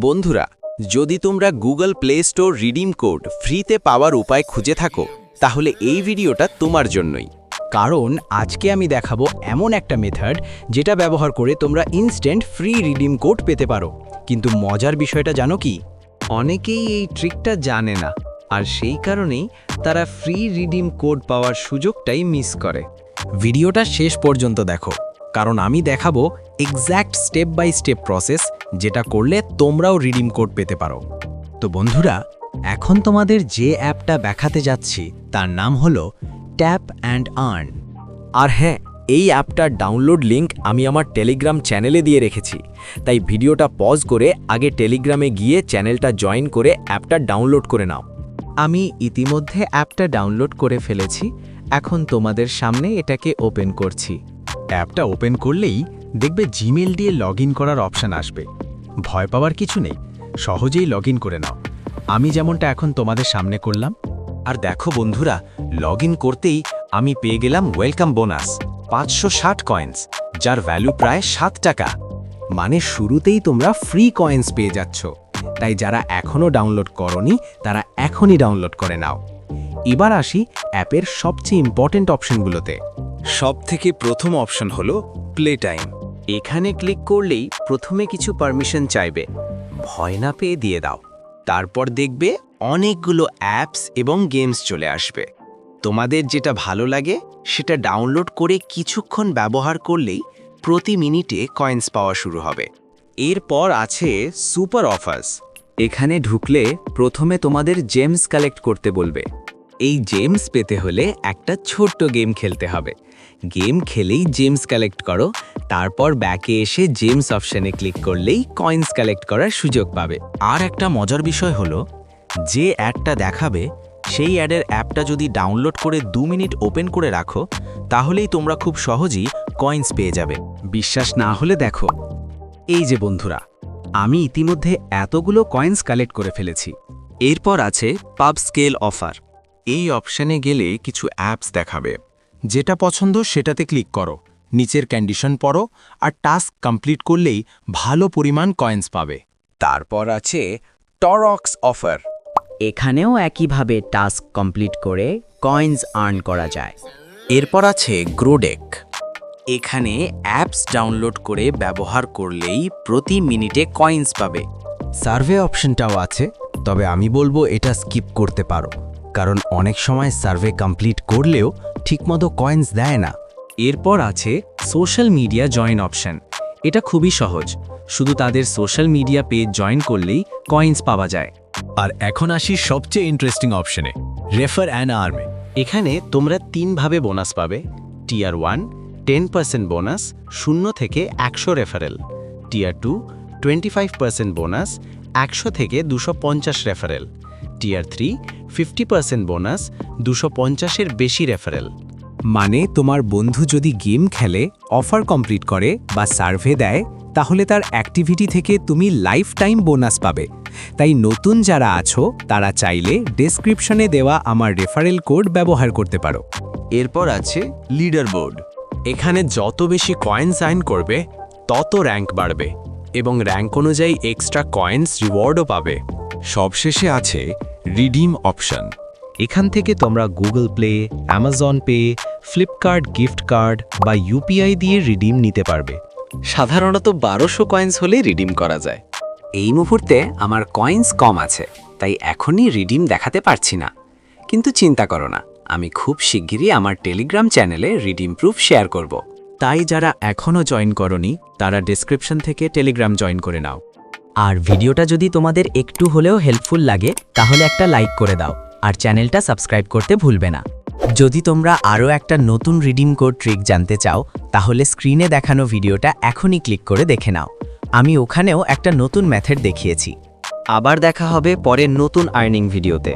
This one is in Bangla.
বন্ধুরা, যদি তোমরা Google play store redeem code ফ্রিতে পাওয়ার উপায় খুঁজে থাকো, তাহলে এই ভিডিওটা তোমার জন্যই। কারণ আজকে আমি দেখাবো এমন একটা মেথড যেটা ব্যবহার করে তোমরা ইনস্ট্যান্ট ফ্রি রিডিম কোড পেতে পারো। কিন্তু মজার বিষয়টা জানো কি? অনেকেই এই ট্রিকটা জানে না, আর সেই কারণেই তারা ফ্রি রিডিম কোড পাওয়ার সুযোগটাই মিস করে। ভিডিওটা শেষ পর্যন্ত দেখো, কারণ আমি দেখাবো exact step by step process, যেটা করলে তোমরাও রিডিম কোড পেতে পারো। তো বন্ধুরা, এখন তোমাদের যে অ্যাপটা দেখাতে যাচ্ছি তার নাম হলো ট্যাপ অ্যান্ড আর্ন। আর হ্যাঁ, এই অ্যাপটার ডাউনলোড লিংক আমি আমার টেলিগ্রাম চ্যানেলে দিয়ে রেখেছি, তাই ভিডিওটা পজ করে আগে টেলিগ্রামে গিয়ে চ্যানেলটা জয়েন করে অ্যাপটা ডাউনলোড করে নাও। আমি ইতিমধ্যে অ্যাপটা ডাউনলোড করে ফেলেছি। এখন তোমাদের সামনে এটাকে ওপেন করছি। অ্যাপটা ওপেন করলেই দেখবে জিমেল দিয়ে লগইন করার অপশান আসবে। ভয় পাওয়ার কিছু নেই, সহজেই লগইন করে নাও। আমি যেমনটা এখন তোমাদের সামনে করলাম। আর দেখো বন্ধুরা, লগইন করতেই আমি পেয়ে গেলাম ওয়েলকাম বোনাস 560 কয়েন্স, যার ভ্যালু প্রায় 7 টাকা। মানে শুরুতেই তোমরা ফ্রি কয়েন্স পেয়ে যাচ্ছ। তাই যারা এখনও ডাউনলোড করনি তারা এখনই ডাউনলোড করে নাও। এবার আসি অ্যাপের সবচেয়ে ইম্পর্ট্যান্ট অপশনগুলোতে। সবথেকে প্রথম অপশন হলো প্লে টাইম। এখানে ক্লিক করলেই প্রথমে কিছু পারমিশন চাইবে, ভয় না পেয়ে দিয়ে দাও। তারপর দেখবে অনেকগুলো অ্যাপস এবং গেমস চলে আসবে। তোমাদের যেটা ভালো লাগে সেটা ডাউনলোড করে কিছুক্ষণ ব্যবহার করলেই প্রতি মিনিটে কয়েন্স পাওয়া শুরু হবে। এরপর আছে সুপার অফার্স। এখানে ঢুকলে প্রথমে তোমাদের জেমস কালেক্ট করতে বলবে। এই জেমস পেতে হলে একটা ছোট্ট গেম খেলতে হবে। গেম খেলেই জেমস কালেক্ট করো, তারপর ব্যাকে এসে জেমস অপশানে ক্লিক করলেই কয়েন্স কালেক্ট করার সুযোগ পাবে। আর একটা মজার বিষয় হলো, যে অ্যাডটা দেখাবে সেই অ্যাডের অ্যাপটা যদি ডাউনলোড করে 2 মিনিট ওপেন করে রাখো, তাহলেই তোমরা খুব সহজেই কয়েন্স পেয়ে যাবে। বিশ্বাস না হলে দেখো, এই যে বন্ধুরা, আমি ইতিমধ্যে এতগুলো কয়েন্স কালেক্ট করে ফেলেছি। এরপর আছে পাব স্কেল অফার। এই অপশানে গেলে কিছু অ্যাপস দেখাবে। যেটা পছন্দ সেটাতে ক্লিক করো, নিচের কন্ডিশন পড়ো, আর টাস্ক কমপ্লিট করলেই ভালো পরিমাণ কয়েন্স পাবে। তারপর আছে টরক্স অফার। এখানেও একইভাবে টাস্ক কমপ্লিট করে কয়েন্স আর্ন করা যায়। এরপর আছে গ্রোডেক। এখানে অ্যাপস ডাউনলোড করে ব্যবহার করলেই প্রতি মিনিটে কয়েন্স পাবে। সার্ভে অপশনটাও আছে, তবে আমি বলবো এটা স্কিপ করতে পারো, কারণ অনেক সময় সার্ভে কমপ্লিট করলেও ঠিকমতো কয়েন্স দেয় না। এরপর আছে সোশ্যাল মিডিয়া জয়েন অপশন। এটা খুবই সহজ, শুধু তাদের সোশ্যাল মিডিয়া পেজ জয়েন করলেই কয়েন্স পাওয়া যায়। আর এখন আসি সবচেয়ে ইন্টারেস্টিং অপশনে, রেফার অ্যান্ড আর্মে। এখানে তোমরা 3 ভাবে বোনাস পাবে। টিয়ার 1 10% বোনাস, 0 থেকে 100 রেফারেল। টিয়ার 2 25% বোনাস, 100 থেকে 250 রেফারেল। টিয়ার 3 50% বোনাস, 250-এর বেশি রেফারেল। মানে তোমার বন্ধু যদি গেম খেলে, অফার কমপ্লিট করে বা সার্ভে দেয়, তাহলে তার অ্যাক্টিভিটি থেকে তুমি লাইফ টাইম বোনাস পাবে। তাই নতুন যারা আছো তারা চাইলে ডেসক্রিপশনে দেওয়া আমার রেফারেল কোড ব্যবহার করতে পারো। এরপর আছে লিডার বোর্ড। এখানে যত বেশি কয়েন্স আর্ন করবে তত র্যাঙ্ক বাড়বে, এবং র্যাঙ্ক অনুযায়ী এক্সট্রা কয়েন্স রিওয়ার্ডও পাবে। সবশেষে আছে রিডিম অপশন। এখান থেকে তোমরা Google play, Amazon pay, Flipkart gift card বা ইউপিআই দিয়ে রিডিম নিতে পারবে। সাধারণত 1200 কয়েন্স হলে রিডিম করা যায়। এই মুহূর্তে আমার কয়েন্স কম আছে, তাই এখনই রিডিম দেখাতে পারছি না। কিন্তু চিন্তা করো না, আমি খুব শিগগিরই আমার টেলিগ্রাম চ্যানেলে রিডিম প্রুফ শেয়ার করব। তাই যারা এখনও জয়েন করনি তারা ডেসক্রিপশন থেকে টেলিগ্রাম জয়েন করে নাও। আর ভিডিওটা যদি তোমাদের একটু হলেও হেল্পফুল লাগে তাহলে একটা লাইক করে দাও, আর চ্যানেলটা সাবস্ক্রাইব করতে ভুলবে না। যদি তোমরা আরও একটা নতুন রিডিম কোড ট্রিক জানতে চাও, তাহলে স্ক্রিনে দেখানো ভিডিওটা এখনই ক্লিক করে দেখে নাও। আমি ওখানেও একটা নতুন মেথড দেখিয়েছি। আবার দেখা হবে পরের নতুন আর্নিং ভিডিওতে।